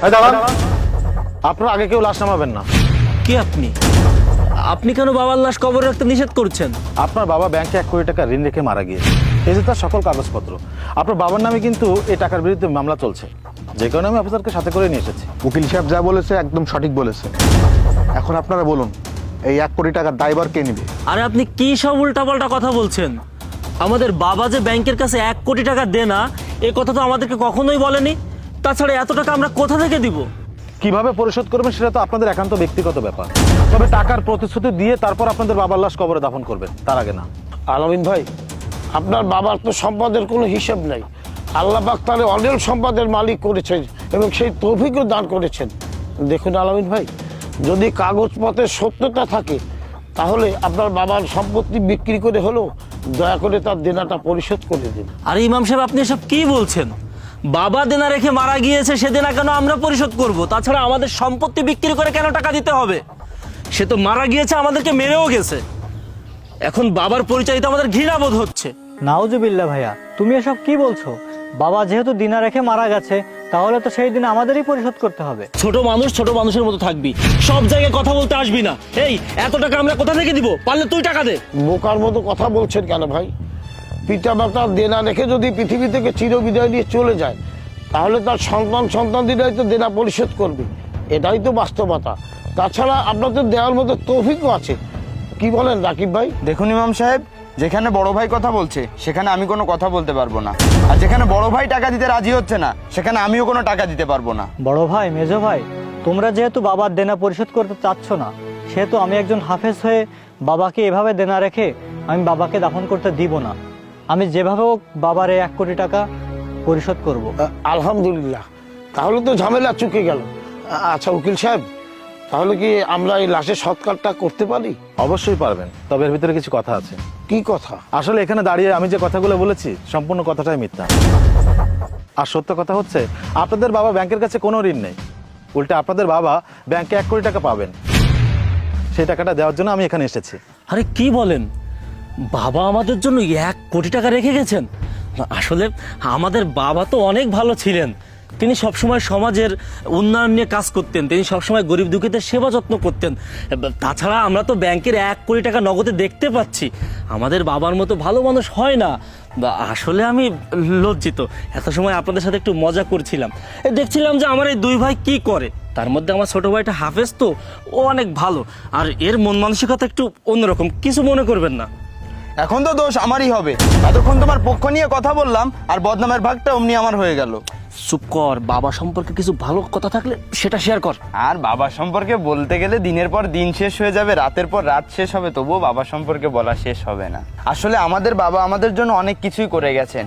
দাঁড়ান, আপনারা আগে কেউ লাশ নামাবেন না। কে আপনি? আপনি কেন বাবার লাশ কবরে রাখতে নিষেধ করছেন? আপনার বাবা ব্যাংকে 1 কোটি টাকা ঋণ রেখে মারা গিয়েছে। এই যে তার সকল কাগজপত্র, আপনার বাবার নামে কিন্তু এই টাকার বিরুদ্ধে মামলা চলছে, যে কারণে আমি অফিসারকে সাথে করে নিয়ে এসেছি। উকিল সাহেব যা বলেছে একদম সঠিক বলেছে। এখন আপনারা বলুন, এই 1 কোটি টাকার দায়ভার কে নেবে? আরে আপনি কি সব উল্টাপাল্টা কথা বলছেন? আমাদের বাবা যে ব্যাংকের কাছে 1 কোটি টাকা দেয় না, এ কথা তো আমাদেরকে কখনোই বলেনি। তাছাড়া এত টাকা আমরা কোথা থেকে দিব? কিভাবে পরিশোধ করবেন সেটা তো আপনাদের একান্ত ব্যক্তিগত ব্যাপার, তবে টাকার প্রতিশ্রুতি দিয়ে তারপর আপনাদের বাবার লাশ কবরে দাফন করবেন, তার আগে না। আলামিন ভাই, আপনার বাবার তো সম্পদের কোনো হিসাব নাই। আল্লাহ পাক তারে অনেক সম্পদের মালিক করেছেন এবং সেই তৌফিকও দান করেছেন। দেখুন আলামিন ভাই, যদি কাগজপত্রের সত্যতা থাকে তাহলে আপনার বাবার সম্পত্তি বিক্রি করে হলেও দয়া করে তার দেনাটা পরিশোধ করে দিন। আরে ইমাম সাহেব, আপনি এসব কি বলছেন? বাবা দেনা রেখে মারা গিয়েছে, সে দেনা কেন আমরা পরিশোধ করব? তাছাড়া আমাদের সম্পত্তি বিক্রি করে কেন টাকা দিতে হবে? সে তো মারা গিয়েছে, আমাদেরকে মেরেও গেছে। এখন বাবার পরিচয় তো আমাদের ঘৃণা বোধ হচ্ছে। নাউজুবিল্লাহ ভাইয়া, তুমি এসব কি বলছো? বাবা যেহেতু দিনা রেখে মারা গেছে, তাহলে তো সেই দিন আমাদেরই পরিশোধ করতে হবে। ছোট মানুষ ছোট মানুষের মতো থাকবি, সব জায়গায় কথা বলতে আসবি না। এই এত টাকা আমরা কোথা থেকে দিব? পারলে তুই টাকা দে। বোকার মতো কথা বলছেন কেন ভাই? পিতা মাতার দেনা রেখে যদি পৃথিবী থেকে চিরবিদায় নিয়ে চলে যায়, তাহলে তার সন্তানদিরাই তো দেনা পরিশোধ করবে, এটাই তো বাস্তবতা। তাছাড়া আপনাদের দেওয়ার মতো তৌফিকও আছে। কি বলেন রাকিব ভাই? দেখুন ইমাম সাহেব, যেখানে বড় ভাই কথা বলছে সেখানে আমি কোনো কথা বলতে পারবো না, আর যেখানে বড় ভাই টাকা দিতে রাজি হচ্ছে না সেখানে আমিও কোনো টাকা দিতে পারবো না। বড় ভাই, মেজো ভাই, তোমরা যেহেতু বাবার দেনা পরিশোধ করতে চাচ্ছ না, সেহেতু আমি একজন হাফেজ হয়ে বাবাকে এভাবে দেনা রেখে আমি বাবাকে দাফন করতে দিব না। আমি যেভাবে হোক বাবার এই 1 কোটি টাকা পরিশোধ করব। আলহামদুলিল্লাহ, তাহলে তো ঝামেলা চুকে গেল। আচ্ছা উকিল সাহেব, তাহলে কি আমরা এই লাশের সৎকারটা করতে পারি? অবশ্যই পারবেন, তবে এর ভিতরে কিছু কথা আছে। কি কথা? আসলে এখানে দাঁড়িয়ে আমি যে কথাগুলো বলেছি সম্পূর্ণ কথাটাই মিথ্যা। আর সত্য কথা হচ্ছে, আপনাদের বাবা ব্যাংকের কাছে কোনো ঋণ নেই, উল্টে আপনাদের বাবা ব্যাংকে 1 কোটি টাকা পাবেন। সেই টাকাটা দেওয়ার জন্য আমি এখানে এসেছি। আরে কি বলেন? বাবা আমাদের জন্য 1 কোটি টাকা রেখে গেছেন? আসলে আমাদের বাবা তো অনেক ভালো ছিলেন। তিনি সবসময় সমাজের উন্নয়ন নিয়ে কাজ করতেন, তিনি সবসময় গরিব দুঃখীদের সেবা যত্ন করতেন। তাছাড়া আমরা তো ব্যাংকের 1 কোটি টাকা নগদে দেখতে পাচ্ছি। আমাদের বাবার মতো ভালো মানুষ হয় না। আসলে আমি লজ্জিত। এত সময় আপনাদের সাথে একটু মজা করছিলাম, দেখছিলাম যে আমার এই 2 ভাই কি করে। তার মধ্যে আমার ছোট ভাইটা হাফেজ, তো ও অনেক ভালো, আর এর মন মানসিকতা একটু অন্যরকম, কিছু মনে করবেন না। এখন তো দোষ আমারই হবে, এতক্ষণ তোমার পক্ষ নিয়ে কথা বললাম আর বদনামের ভাগটা অমনি আমার হয়ে গেল। চুপ কর, বাবা সম্পর্কে কিছু ভালো কথা থাকলে সেটা শেয়ার কর। আর বাবা সম্পর্কে বলতে গেলে দিনের পর দিন শেষ হয়ে যাবে, রাতের পর রাত শেষ হবে, তবুও বাবা সম্পর্কে বলা শেষ হবে না। আসলে আমাদের বাবা আমাদের জন্য অনেক কিছুই করে গেছেন।